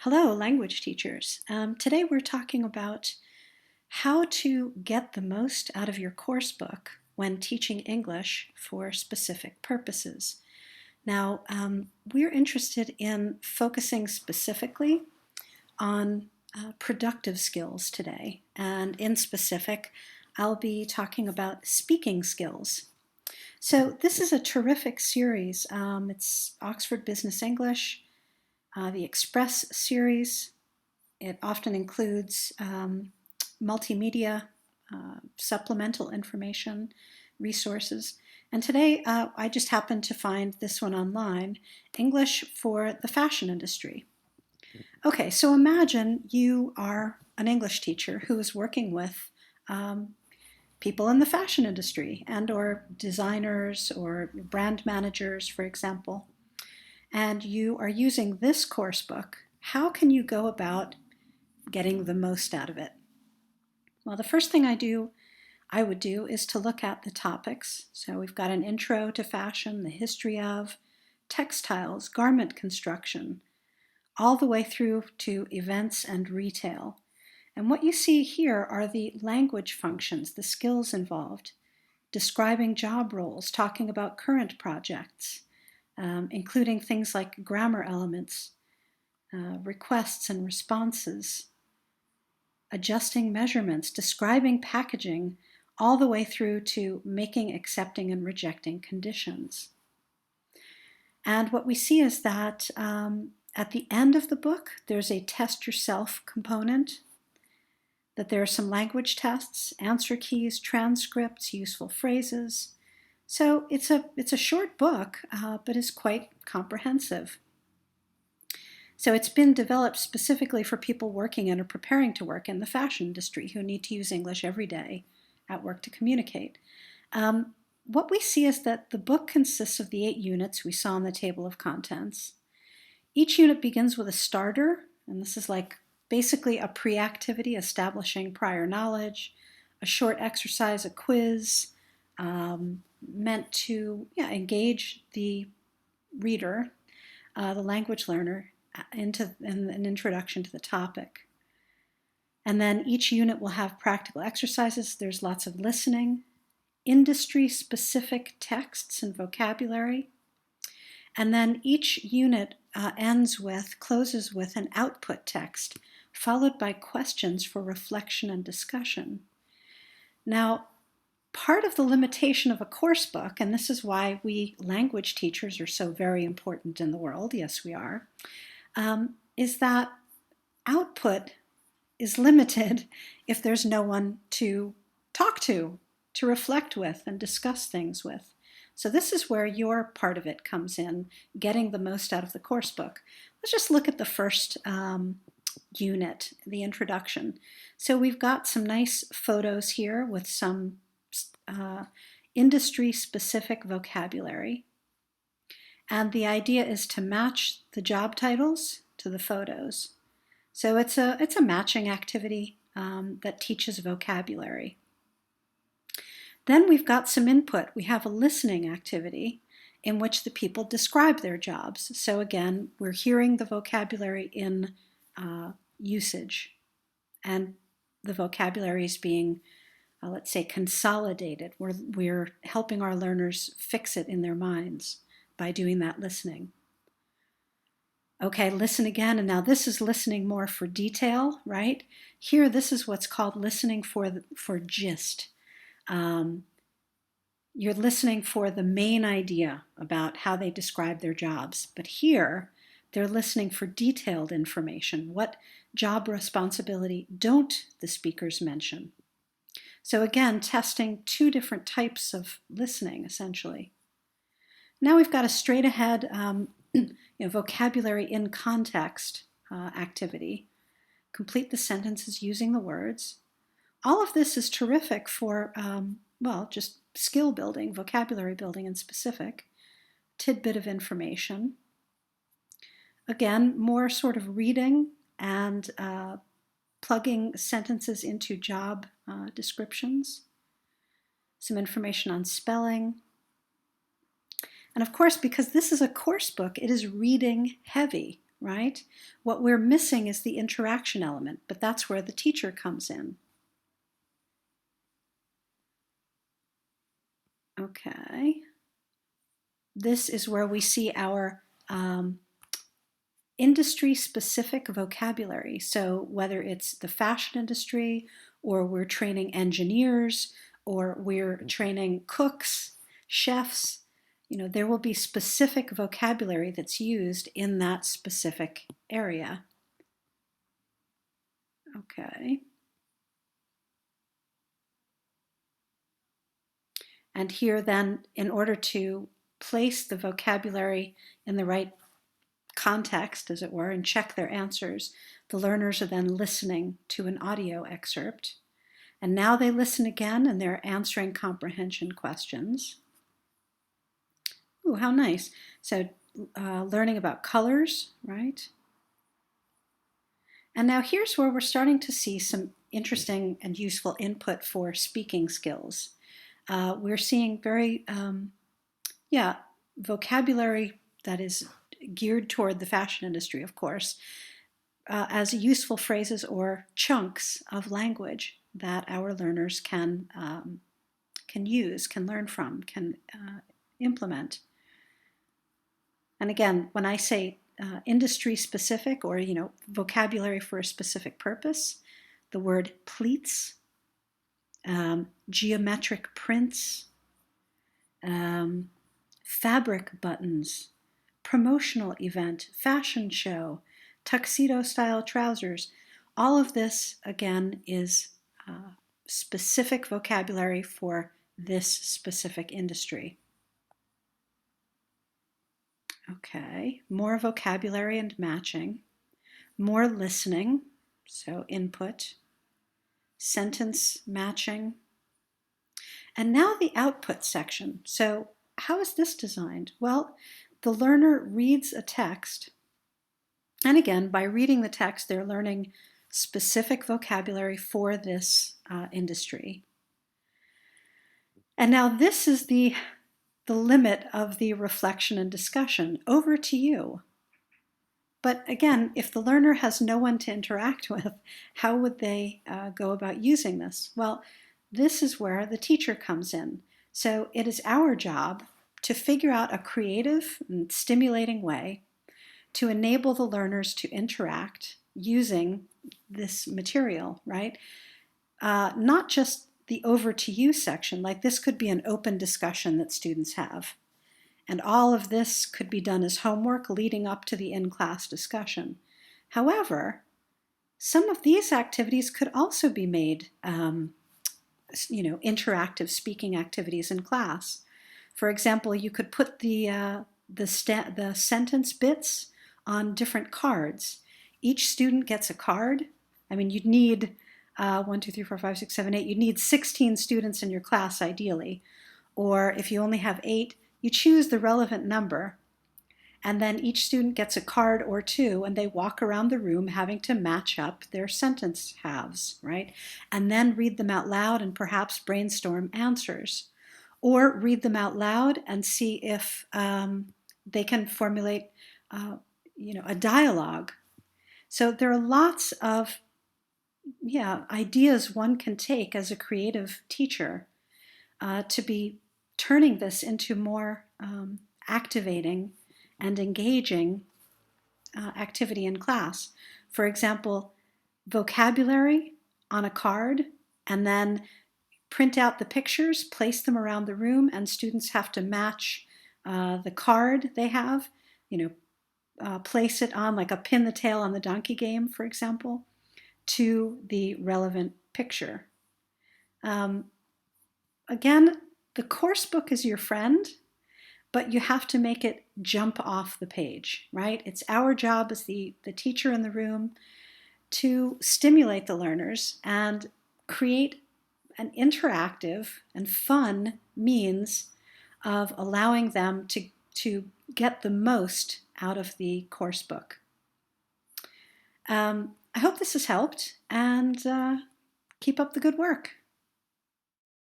Hello, language teachers. Today we're talking about how to get the most out of your course book when teaching English for specific purposes. Now, we're interested in focusing specifically on productive skills today, and in specific, I'll be talking about speaking skills. So this is a terrific series. It's Oxford Business English, the Express series. It often includes multimedia, supplemental information, resources. And today I just happened to find this one online, English for the Fashion Industry. Okay, so imagine you are an English teacher who is working with people in the fashion industry and or designers or brand managers, for example, and you are using this course book. How can you go about getting the most out of it? Well, the first thing I would do is to look at the topics. So we've got an intro to fashion, the history of, textiles, garment construction, all the way through to events and retail. And what you see here are the language functions, the skills involved, describing job roles, talking about current projects, including things like grammar elements, requests and responses, adjusting measurements, describing packaging, all the way through to making, accepting, and rejecting conditions. And what we see is that at the end of the book, there's a test yourself component, that there are some language tests, answer keys, transcripts, useful phrases. So it's a short book, but it's quite comprehensive. So it's been developed specifically for people working and or preparing to work in the fashion industry who need to use English every day at work to communicate. What we see is that the book consists of the 8 units we saw in the table of contents. Each unit begins with a starter, and this is like basically a pre-activity establishing prior knowledge, a short exercise, a quiz, meant to engage the reader, the language learner, into an introduction to the topic. And then each unit will have practical exercises. There's lots of listening, industry-specific texts and vocabulary. And then each unit closes with an output text, followed by questions for reflection and discussion. Now, part of the limitation of a course book, and this is why we language teachers are so very important in the world, yes we are, is that output is limited if there's no one to talk to reflect with, and discuss things with. So this is where your part of it comes in, getting the most out of the course book. Let's just look at the first unit, the introduction. So we've got some nice photos here with some industry-specific vocabulary. And the idea is to match the job titles to the photos. So it's a matching activity that teaches vocabulary. Then we've got some input. We have a listening activity in which the people describe their jobs. So again, we're hearing the vocabulary in usage, and the vocabulary is being, let's say, consolidated. We're helping our learners fix it in their minds by doing that listening. Okay, listen again, and now this is listening more for detail, right? Here, this is what's called listening for gist. You're listening for the main idea about how they describe their jobs. But here, they're listening for detailed information. What job responsibility don't the speakers mention? So again, testing 2 different types of listening, essentially. Now we've got a straight ahead vocabulary in context activity. Complete the sentences using the words. All of this is terrific for, just skill building, vocabulary building in specific, tidbit of information. Again, more sort of reading and plugging sentences into job descriptions. Some information on spelling. And of course, because this is a course book, it is reading heavy, right? What we're missing is the interaction element, but that's where the teacher comes in. Okay. This is where we see our industry-specific vocabulary. So whether it's the fashion industry, or we're training engineers, or we're training cooks, chefs, there will be specific vocabulary that's used in that specific area. Okay. And here then, in order to place the vocabulary in the right context, as it were, and check their answers, the learners are then listening to an audio excerpt. And now they listen again and they're answering comprehension questions. Ooh, how nice. So learning about colors, right? And now here's where we're starting to see some interesting and useful input for speaking skills. We're seeing very, vocabulary that is geared toward the fashion industry, of course, as useful phrases or chunks of language that our learners can use, can learn from, can implement. And again, when I say industry specific, or vocabulary for a specific purpose, the word pleats, geometric prints, fabric buttons, promotional event, fashion show, tuxedo style trousers, all of this again is specific vocabulary for this specific industry. Okay, more vocabulary and matching, more listening, so input, sentence matching, and now the output section. So how is this designed? Well, the learner reads a text, and again, by reading the text, they're learning specific vocabulary for this industry. And now this is the limit of the reflection and discussion. Over to you. But again, if the learner has no one to interact with, how would they go about using this? Well, this is where the teacher comes in. So it is our job to figure out a creative and stimulating way to enable the learners to interact using this material, right? Not just the over to you section, like this could be an open discussion that students have. And all of this could be done as homework leading up to the in-class discussion. However, some of these activities could also be made, interactive speaking activities in class. For example, you could put the sentence bits on different cards. Each student gets a card. I mean, you'd need 1, 2, 3, 4, 5, 6, 7, 8. You'd need 16 students in your class, ideally. Or if you only have 8, you choose the relevant number, and then each student gets a card or two, and they walk around the room having to match up their sentence halves, right? And then read them out loud and perhaps brainstorm answers. Or read them out loud and see if they can formulate a dialogue. So there are lots of ideas one can take as a creative teacher to be turning this into more activating and engaging activity in class. For example, vocabulary on a card, and then print out the pictures, place them around the room, and students have to match the card they have, place it on, like a pin the tail on the donkey game, for example, to the relevant picture. Again, the course book is your friend, but you have to make it jump off the page, right? It's our job as the teacher in the room to stimulate the learners and create an interactive and fun means of allowing them to get the most out of the course book. I hope this has helped, and keep up the good work.